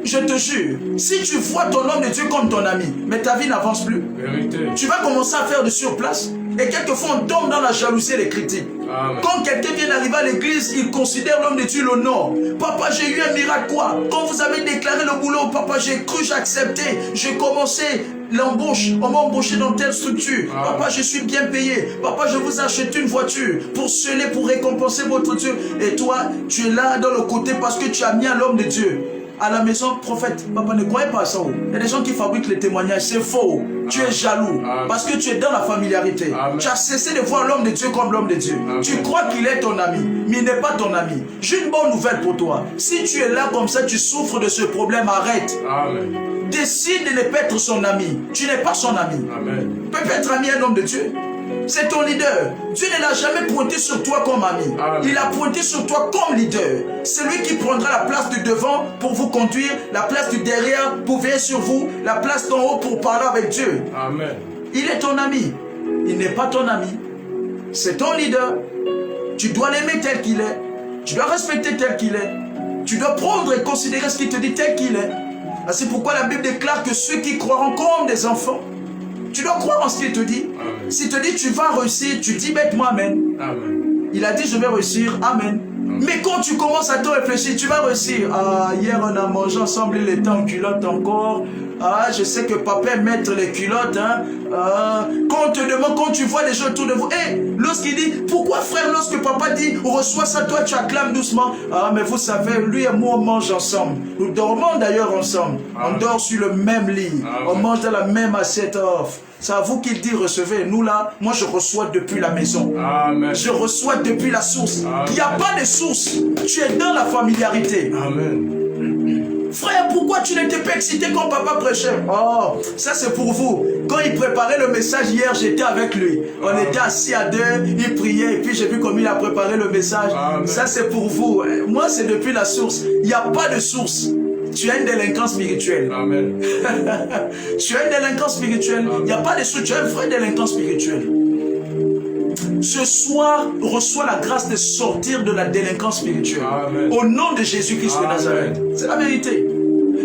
Je te jure, si tu vois ton homme de Dieu comme ton ami, mais ta vie n'avance plus. Vérité. Tu vas commencer à faire de surplace. Et quelquefois, on tombe dans la jalousie et les critiques. Amen. Quand quelqu'un vient d'arriver à l'église, il considère l'homme de Dieu l'honneur. Papa, j'ai eu un miracle, quoi? Quand vous avez déclaré le boulot, papa, j'ai cru, j'ai accepté. J'ai commencé l'embauche. On m'a embauché dans telle structure. Amen. Papa, je suis bien payé. Papa, je vous achète une voiture pour sceller, pour récompenser votre Dieu. Et toi, tu es là dans le côté parce que tu as mis à l'homme de Dieu. à la maison, prophète, papa, ne croyez pas à ça. Il y a des gens qui fabriquent les témoignages, c'est faux. Tu es jaloux parce que tu es dans la familiarité. Tu as cessé de voir l'homme de Dieu comme l'homme de Dieu. Tu crois qu'il est ton ami, mais il n'est pas ton ami. J'ai une bonne nouvelle pour toi. Si tu es là comme ça, tu souffres de ce problème, arrête. Décide de ne pas être son ami. Tu n'es pas son ami. Tu peux pas être ami à un homme de Dieu. C'est ton leader. Dieu ne l'a jamais pointé sur toi comme ami. Il a pointé sur toi comme leader. C'est lui qui prendra la place du devant pour vous conduire, la place du derrière pour veiller sur vous, la place d'en haut pour parler avec Dieu. Amen. Il est ton ami. Il n'est pas ton ami. C'est ton leader. Tu dois l'aimer tel qu'il est. Tu dois respecter tel qu'il est. Tu dois prendre et considérer ce qu'il te dit tel qu'il est. C'est pourquoi la Bible déclare que ceux qui croiront comme des enfants, tu dois croire en ce qu'il te dit. S'il te dit tu vas réussir, tu dis bêtement amen. Il a dit je vais réussir, amen. Mais quand tu commences à te réfléchir, tu vas réussir. Ah, hier on a mangé ensemble, il était en culotte encore. Ah, je sais que papa aime mettre les culottes. Hein. Quand on te demande, quand tu vois les gens autour de vous, lorsqu'il dit, pourquoi frère, lorsque papa dit, reçois ça, toi tu acclames doucement. Ah, mais vous savez, lui et moi on mange ensemble. Nous dormons d'ailleurs ensemble. On dort sur le même lit. On mange dans la même assiette. C'est à vous qu'il dit recevez. Nous là, moi je reçois depuis la maison. Amen. Je reçois depuis la source. Il n'y a pas de source. Tu es dans la familiarité. Amen. Frère, pourquoi tu n'étais pas excité quand papa prêchait? Oh, ça c'est pour vous. Quand il préparait le message hier, j'étais avec lui. On était assis à deux, il priait et puis j'ai vu comme il a préparé le message. Amen. Ça c'est pour vous. Moi c'est depuis la source. Il n'y a pas de source. Tu es un délinquant spirituel. Amen. Tu es un délinquant spirituel. Il n'y a pas de source. Tu es un vrai délinquant spirituel. Ce soir, reçois la grâce de sortir de la délinquance spirituelle. Amen. Au nom de Jésus-Christ de Nazareth. C'est la vérité.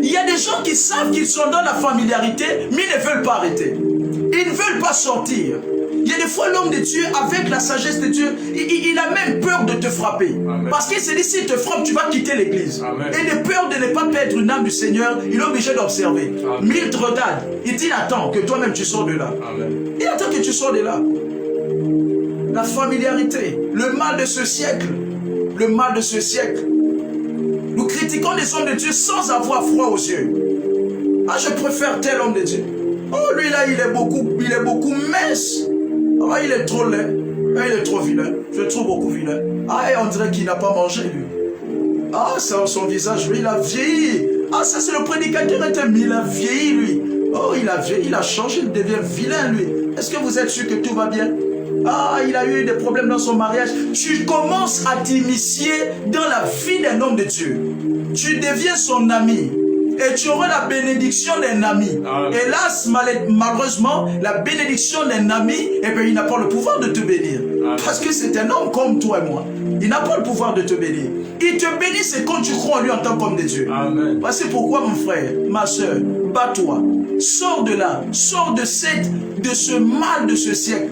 Il y a des gens qui savent qu'ils sont dans la familiarité, mais ils ne veulent pas arrêter. Ils ne veulent pas sortir. Il y a des fois l'homme de Dieu, avec la sagesse de Dieu, il a même peur de te frapper. Amen. Parce qu'il s'est dit, s'il te frappe, tu vas quitter l'église. Et de peur de ne pas perdre une âme du Seigneur, il est obligé d'observer. Mais il te regarde. Il dit, attends, que toi-même tu sors de là. Amen. Il attend que tu sors de là. La familiarité, le mal de ce siècle. Le mal de ce siècle. Nous critiquons les hommes de Dieu sans avoir froid aux yeux. Ah, je préfère tel homme de Dieu. Oh, lui là, il est beaucoup mince. Ah, il est trop laid. Ah, il est trop vilain. Je le trouve beaucoup vilain. Ah, et on dirait qu'il n'a pas mangé, lui. Ah, son visage, lui, il a vieilli. Ah, ça, c'est le prédicateur mais il a vieilli, lui. Oh, il a vieilli, il a changé, il devient vilain, lui. Est-ce que vous êtes sûr que tout va bien? Ah, il a eu des problèmes dans son mariage. Tu commences à t'initier dans la vie d'un homme de Dieu. Tu deviens son ami. Et tu auras la bénédiction d'un ami. Amen. Hélas, malheureusement, la bénédiction d'un ami, eh bien, il n'a pas le pouvoir de te bénir. Amen. Parce que c'est un homme comme toi et moi. Il n'a pas le pouvoir de te bénir. Il te bénit, c'est quand tu crois en lui en tant qu'homme de Dieu. Amen. Voici pourquoi, mon frère, ma soeur, bats-toi. Sors de là. Sors de ce mal de ce siècle.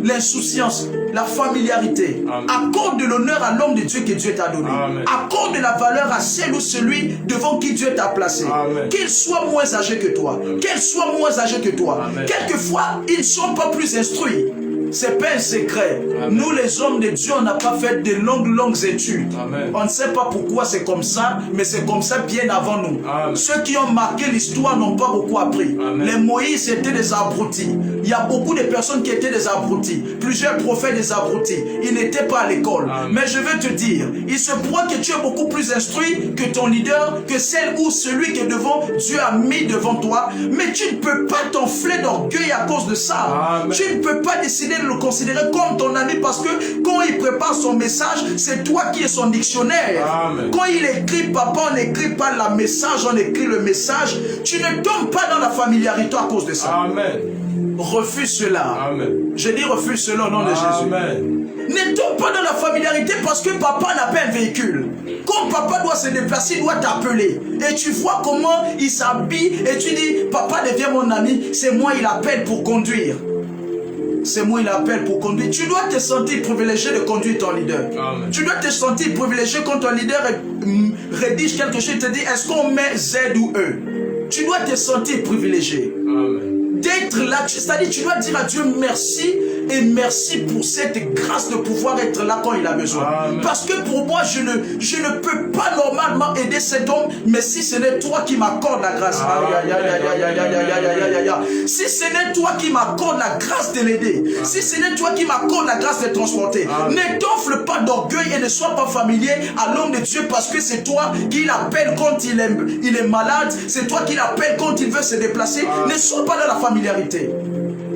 L'insouciance, la familiarité. Amen. Accorde de l'honneur à l'homme de Dieu que Dieu t'a donné. Amen. Accorde de la valeur à celle ou celui devant qui Dieu t'a placé. Qu'il soit moins âgé que toi. Qu'elle soit moins âgée que toi. Amen. Quelquefois, ils ne sont pas plus instruits. C'est pas un secret. Amen. Nous, les hommes de Dieu, on n'a pas fait de longues études. Amen. On ne sait pas pourquoi c'est comme ça, mais c'est comme ça bien avant nous. Amen. Ceux qui ont marqué l'histoire n'ont pas beaucoup appris. Amen. Les Moïse étaient des abrutis. Il y a beaucoup de personnes qui étaient des abrutis. Plusieurs prophètes des abrutis. Ils n'étaient pas à l'école. Mais je veux te dire, il se pourrait que tu es beaucoup plus instruit que ton leader, que celle ou celui que Dieu a mis devant toi. Mais tu ne peux pas t'enfler d'orgueil à cause de ça. Amen. Tu ne peux pas décider de le considérer comme ton ami parce que quand il prépare son message, c'est toi qui es son dictionnaire. Amen. Quand il écrit papa, on n'écrit pas le message, on écrit le message. Tu ne tombes pas dans la familiarité à cause de ça. Amen. Refuse cela. Amen. Je dis refuse cela au nom de Jésus. Amen. Ne tombe pas dans la familiarité parce que papa n'a pas un véhicule. Quand papa doit se déplacer, il doit t'appeler. Et tu vois comment il s'habille et tu dis, papa devient mon ami, c'est moi il appelle pour conduire. C'est moi il appelle pour conduire. Tu dois te sentir privilégié de conduire ton leader. Amen. Tu dois te sentir privilégié quand ton leader rédige quelque chose, il te dit, est-ce qu'on met Z ou E? Tu dois te sentir privilégié. Amen. D'être là, c'est-à-dire tu dois dire à Dieu merci et merci pour cette grâce de pouvoir être là quand il a besoin. Amen. Parce que pour moi, je ne peux pas normalement aider cet homme, mais si ce n'est toi qui m'accordes la grâce, si ce n'est toi qui m'accordes la grâce de l'aider, si ce n'est toi qui m'accordes la grâce de transporter, ne t'offre pas d'orgueil et ne sois pas familier à l'homme de Dieu parce que c'est toi qui l'appelle quand il est malade, c'est toi qui l'appelle quand il veut se déplacer. Ne sois pas dans la familiarité.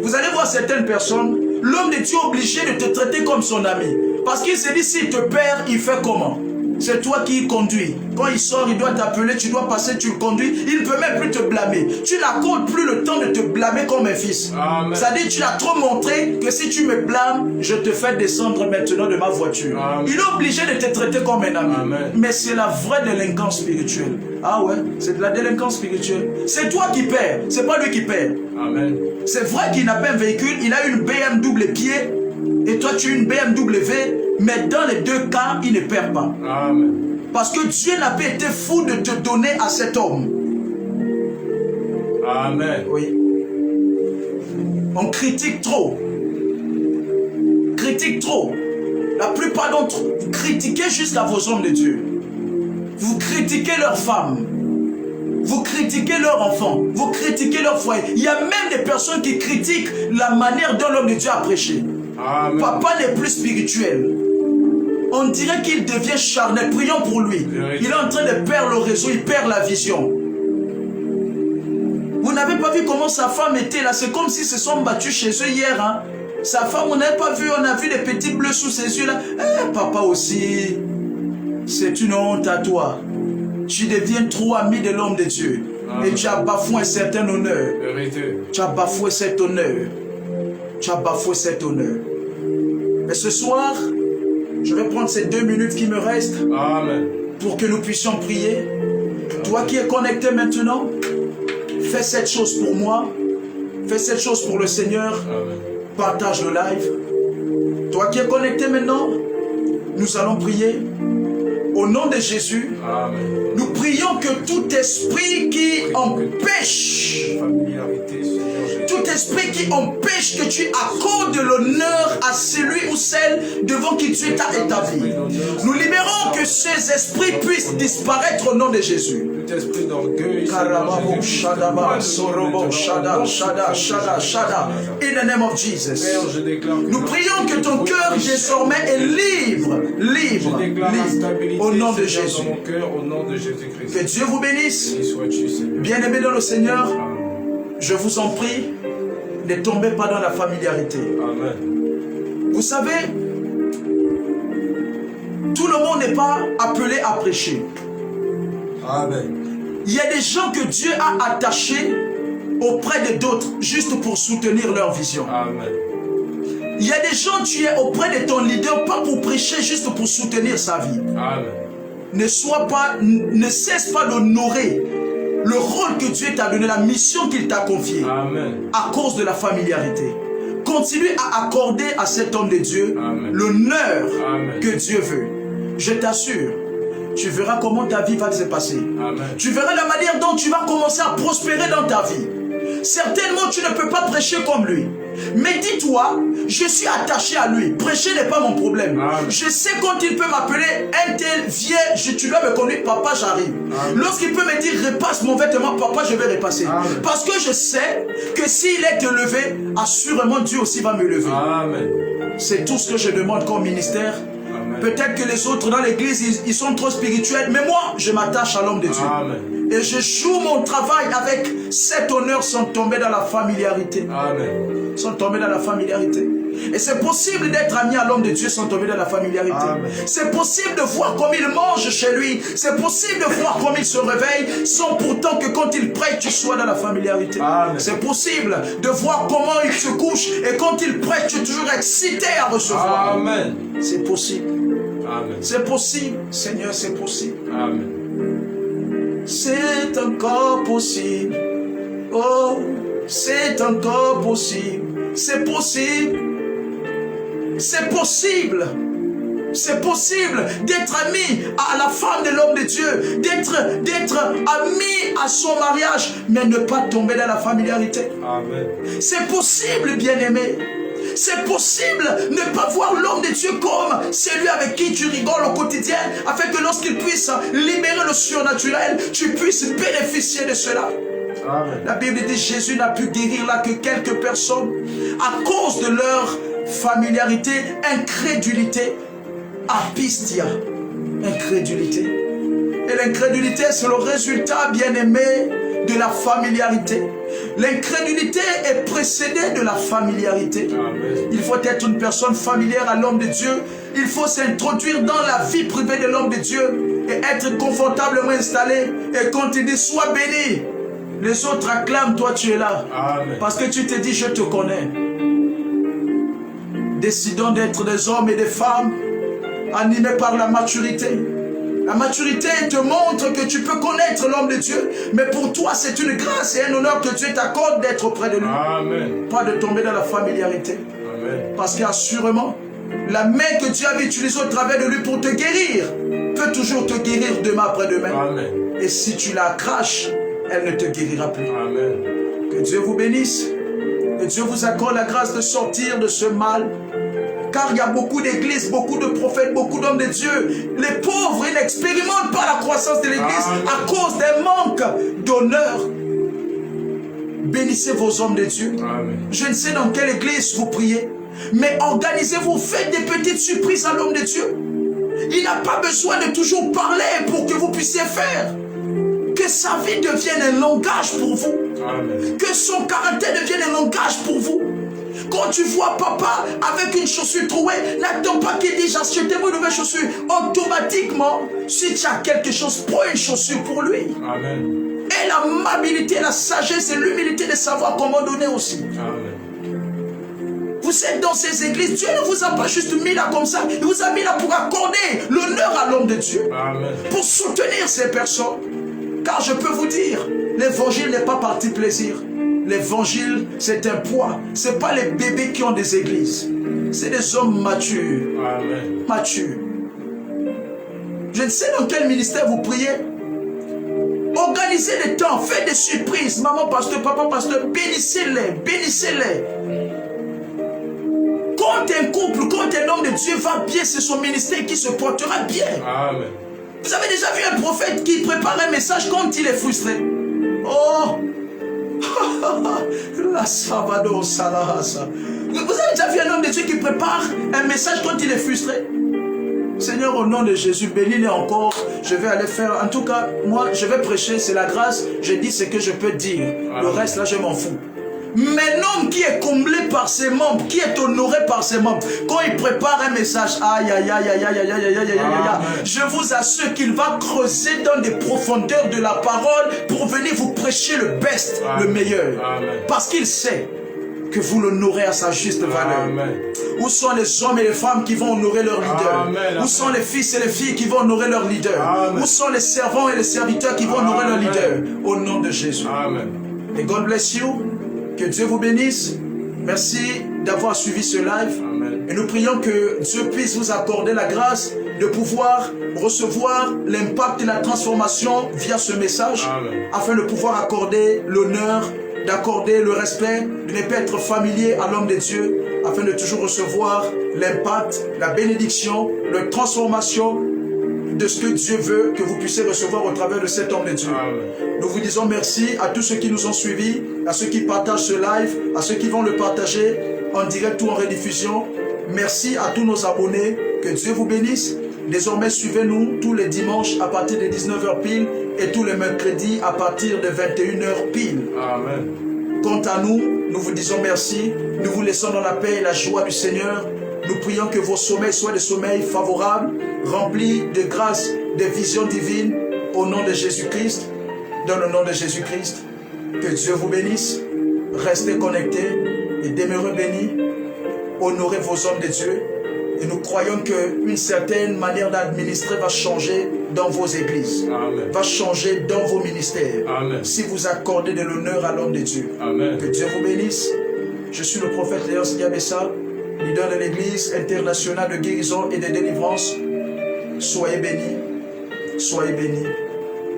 Vous allez voir certaines personnes, l'homme de Dieu est obligé de te traiter comme son ami. Parce qu'il se dit, s'il te perd, il fait comment? C'est toi qui conduis. Quand il sort, il doit t'appeler, tu dois passer, tu le conduis. Il ne peut même plus te blâmer. Tu n'accordes plus le temps de te blâmer comme un fils. C'est-à-dire, tu as trop montré que si tu me blâmes, je te fais descendre maintenant de ma voiture. Amen. Il est obligé de te traiter comme un ami. Amen. Mais c'est la vraie délinquance spirituelle. Ah ouais, c'est de la délinquance spirituelle. C'est toi qui perds, c'est pas lui qui perd. Amen. C'est vrai qu'il n'a pas un véhicule, il a une BMW pied et toi tu as une BMW, mais dans les deux cas, il ne perd pas. Amen. Parce que Dieu n'a pas été fou de te donner à cet homme. Amen. Oui. On critique trop. Critique trop. La plupart d'entre vous critiquez jusqu'à vos hommes de Dieu. Vous critiquez leurs femmes. Vous critiquez leurs enfants. Vous critiquez leur foyer. Il y a même des personnes qui critiquent la manière dont l'homme de Dieu a prêché. Amen. Papa n'est plus spirituel. On dirait qu'il devient charnel. Prions pour lui. Il est en train de perdre le réseau. Il perd la vision. Vous n'avez pas vu comment sa femme était là. C'est comme s'ils se sont battus chez eux hier. Hein. Sa femme, on n'avait pas vu. On a vu des petits bleus sous ses yeux là. Eh, papa aussi. C'est une honte à toi. Tu deviens trop ami de l'homme de Dieu. Amen. Et tu as bafoué un certain honneur. Vérité. Tu as bafoué cet honneur. Tu as bafoué cet honneur. Et ce soir, je vais prendre ces 2 minutes qui me restent. Amen. Pour que nous puissions prier. Toi qui es connecté maintenant, fais cette chose pour moi. Fais cette chose pour le Seigneur. Amen. Partage le live. Toi qui es connecté maintenant, nous allons prier. Au nom de Jésus, Amen. nous prions que tout esprit qui empêche, tout esprit qui empêche que tu accordes l'honneur à celui ou celle devant qui Dieu t'a établi, nous libérons que ces esprits puissent disparaître au nom de Jésus. Tout esprit d'orgueil, in the name of Jesus. Nous prions que ton cœur désormais est libre, libre, libre. Au nom de Jésus. Que Dieu vous bénisse. Bien-aimés dans le Seigneur, je vous en prie, ne tombez pas dans la familiarité. Amen. Vous savez, tout le monde n'est pas appelé à prêcher. Amen. Il y a des gens que Dieu a attachés auprès de d'autres juste pour soutenir leur vision. Amen. Il y a des gens, tu es auprès de ton leader, pas pour prêcher, juste pour soutenir sa vie. Amen. Ne cesse pas d'honorer le rôle que Dieu t'a donné, la mission qu'il t'a confiée. Amen. À cause de la familiarité. Continue à accorder à cet homme de Dieu l'honneur que Dieu veut. Je t'assure, tu verras comment ta vie va se passer. Amen. Tu verras la manière dont tu vas commencer à prospérer dans ta vie. Certainement, tu ne peux pas prêcher comme lui. Mais dis-toi, je suis attaché à lui. Prêcher n'est pas mon problème. Amen. Je sais quand il peut m'appeler un tel, viens, tu dois me conduire, papa, j'arrive. Lorsqu'il peut me dire, repasse mon vêtement, papa, je vais repasser. Amen. Parce que je sais que s'il est élevé, assurément Dieu aussi va me lever. C'est tout ce que je demande comme ministère. Peut-être que les autres dans l'église, ils sont trop spirituels, mais moi, je m'attache à l'homme de Dieu. Amen. Et je joue mon travail avec cet honneur sans tomber dans la familiarité. Amen. Sans tomber dans la familiarité. Et c'est possible d'être ami à l'homme de Dieu sans tomber dans la familiarité. C'est possible de voir comme il mange chez lui. C'est possible de voir comme il se réveille sans pourtant que quand il prêche, tu sois dans la familiarité. C'est possible de voir comment il se couche et quand il prêche, tu es toujours excité à recevoir. Amen. C'est possible. Amen. C'est possible. Seigneur, c'est possible. Amen. C'est encore possible. Oh, c'est encore possible. C'est possible. C'est possible. C'est possible d'être ami à la femme de l'homme de Dieu, d'être ami à son mariage, mais ne pas tomber dans la familiarité. Amen. C'est possible, bien-aimé. C'est possible ne pas voir l'homme de Dieu comme celui avec qui tu rigoles au quotidien, afin que lorsqu'il puisse libérer le surnaturel, tu puisses bénéficier de cela. Amen. La Bible dit que Jésus n'a pu guérir là que quelques personnes à cause de leur familiarité, incrédulité, apistia, incrédulité. Et l'incrédulité, c'est le résultat, bien-aimé, de la familiarité. L'incrédulité est précédée de la familiarité. Amen. Il faut être une personne familière à l'homme de Dieu. Il faut s'introduire dans la vie privée de l'homme de Dieu et être confortablement installé. Et quand il dit sois béni, les autres acclament, toi tu es là. Amen. Parce que tu te dis je te connais. Décidons d'être des hommes et des femmes animés par la maturité. La maturité te montre que tu peux connaître l'homme de Dieu, mais pour toi c'est une grâce et un honneur que Dieu t'accorde d'être auprès de lui. Amen. Pas de tomber dans la familiarité. Amen. Parce qu'assurément, la main que Dieu avait utilisée au travers de lui pour te guérir peut toujours te guérir demain après-demain. Amen. Et si tu la craches, elle ne te guérira plus. Amen. Que Dieu vous bénisse. Que Dieu vous accorde la grâce de sortir de ce mal. Car il y a beaucoup d'églises, beaucoup de prophètes, beaucoup d'hommes de Dieu. Les pauvres, ils n'expérimentent pas la croissance de l'église à cause d'un manque d'honneur. Bénissez vos hommes de Dieu. Amen. Je ne sais dans quelle église vous priez, mais organisez-vous, faites des petites surprises à l'homme de Dieu. Il n'a pas besoin de toujours parler pour que vous puissiez faire. Que sa vie devienne un langage pour vous. Amen. Que son caractère devienne un langage pour vous. Quand tu vois papa avec une chaussure trouée, n'attends pas qu'il dise achetez-moi une nouvelle chaussure. Automatiquement, si tu as quelque chose, prends une chaussure pour lui. Amen. Et l'amabilité, la sagesse et l'humilité de savoir comment donner aussi. Amen. Vous êtes dans ces églises, Dieu ne vous a pas juste mis là comme ça, il vous a mis là pour accorder l'honneur à l'homme de Dieu. Amen. Pour soutenir ces personnes. Car je peux vous dire, l'évangile n'est pas parti plaisir. L'évangile, c'est un poids. Ce n'est pas les bébés qui ont des églises. C'est des hommes matures. Amen. Matures. Je ne sais dans quel ministère vous priez. Organisez des temps, faites des surprises. Maman, pasteur, papa, pasteur, bénissez-les, bénissez-les. Quand un couple, quand un homme de Dieu va bien, c'est son ministère qui se portera bien. Amen. Vous avez déjà vu un prophète qui prépare un message quand il est frustré? Oh! La Savado Salahasa. Vous avez déjà vu un homme de Dieu qui prépare un message quand il est frustré? Seigneur, au nom de Jésus, bénis-les encore. Je vais aller faire. En tout cas, moi, je vais prêcher. C'est la grâce. Je dis ce que je peux dire. Amen. Le reste, là, je m'en fous. Mais un homme qui est comblé par ses membres, qui est honoré par ses membres, quand il prépare un message, aïe, aïe, aïe, aïe, aïe, aïe, aïe, aïe, aïe, aïe, je vous assure qu'il va creuser dans des profondeurs de la parole pour venir vous prêcher le best, le meilleur. Amen. Parce qu'il sait que vous l'honorez à sa juste valeur. Amen. Où sont les hommes et les femmes qui vont honorer leur leader? Amen. Où sont les fils et les filles qui vont honorer leur leader? Amen. Où sont les servants et les serviteurs qui vont honorer leur leader? Au nom de Jésus. Amen. Et God bless you. Que Dieu vous bénisse. Merci d'avoir suivi ce live. Amen. Et nous prions que Dieu puisse vous accorder la grâce de pouvoir recevoir l'impact et la transformation via ce message. Amen. Afin de pouvoir accorder l'honneur, d'accorder le respect, de ne pas être familier à l'homme de Dieu, afin de toujours recevoir l'impact, la bénédiction, la transformation de ce que Dieu veut que vous puissiez recevoir au travers de cet homme de Dieu. Amen. Nous vous disons merci à tous ceux qui nous ont suivis, à ceux qui partagent ce live, à ceux qui vont le partager en direct ou en rediffusion. Merci à tous nos abonnés. Que Dieu vous bénisse. Désormais, suivez-nous tous les dimanches à partir de 19h pile et tous les mercredis à partir de 21h pile. Amen. Quant à nous, nous vous disons merci. Nous vous laissons dans la paix et la joie du Seigneur. Nous prions que vos sommeils soient des sommeils favorables, remplis de grâce, de visions divines, au nom de Jésus-Christ. Dans le nom de Jésus-Christ, que Dieu vous bénisse. Restez connectés et demeurez bénis. Honorez vos hommes de Dieu. Et nous croyons qu'une certaine manière d'administrer va changer dans vos églises. Amen. Va changer dans vos ministères. Amen. Si vous accordez de l'honneur à l'homme de Dieu. Amen. Que Dieu vous bénisse. Je suis le prophète Léon Sidiabessa, leader de l'église internationale de guérison et de délivrance. Soyez bénis. Soyez bénis.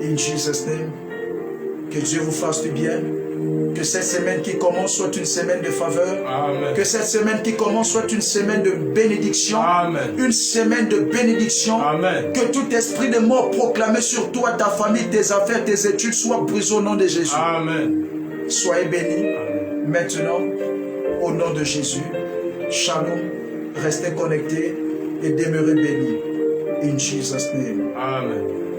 In Jesus' name. Que Dieu vous fasse du bien. Que cette semaine qui commence soit une semaine de faveur. Amen. Que cette semaine qui commence soit une semaine de bénédiction. Amen. Une semaine de bénédiction. Amen. Que tout esprit de mort proclamé sur toi, ta famille, tes affaires, tes études soit brisé au nom de Jésus. Amen. Soyez bénis maintenant au nom de Jésus. Shalom. Restez connectés et demeurez bénis. In Jesus' name. Amen.